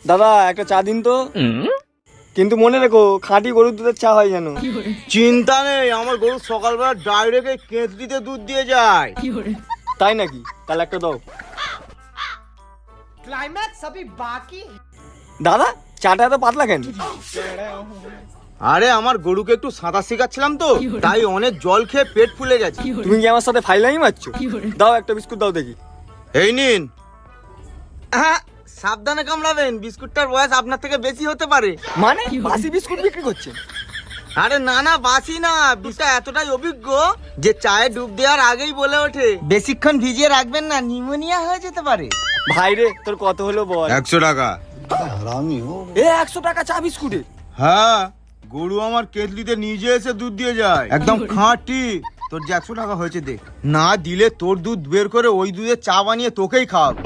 দাদা একটা চা দিন তো। কিন্তু মনে রেখো খাঁটি গরুর দুধের চা হয় যেন। চিন্তা নেই, আমার গরু সকালবেলা ডাইরেক্ট কেঁচড়িতে দুধ দিয়ে যায়। তাই নাকি? তাহলে একটা দাও। क्लाइमैक्स अभी बाकी है। দাদা চাটা এত পাতলা কেন? আরে আমার গরুকে একটু সাঁতার শেখাচ্ছিলাম তো, তাই অনেক জল খেয়ে পেট ফুলে গেছে। তুমি কি আমার সাথে ফাইলামি মারছো? দাও একটা বিস্কুট দাও দেখি। এই নিন। সাবধানে কামড়াবেন, বিস্কুটটার বয়স আপনার থেকে বেশি হতে পারে। মানে বাসি বিস্কুট বিক্রি করছে? আরে না না, বাসি না, বিষটা এতটাই অভিজ্ঞ যে চায়ে ডুব দেওয়ার আগেই বলে ওঠে বেশিক্ষণ ভিজিয়ে রাখবেন না, নিউমোনিয়া হয়ে যেতে পারে। ভাই রে তোর কত হলো বল? 100 টাকা। এ 100 টাকা চা বিস্কুটে? হ্যাঁ, গরু আমার কেটলিতে নিজে এসে দুধ দিয়ে যায়, একদম খাঁটি। তোর যে 100 টাকা হয়েছে দে, না দিলে তোর দুধ বের করে ওই দুধে চা বানিয়ে তোকেই খাওয়াবো।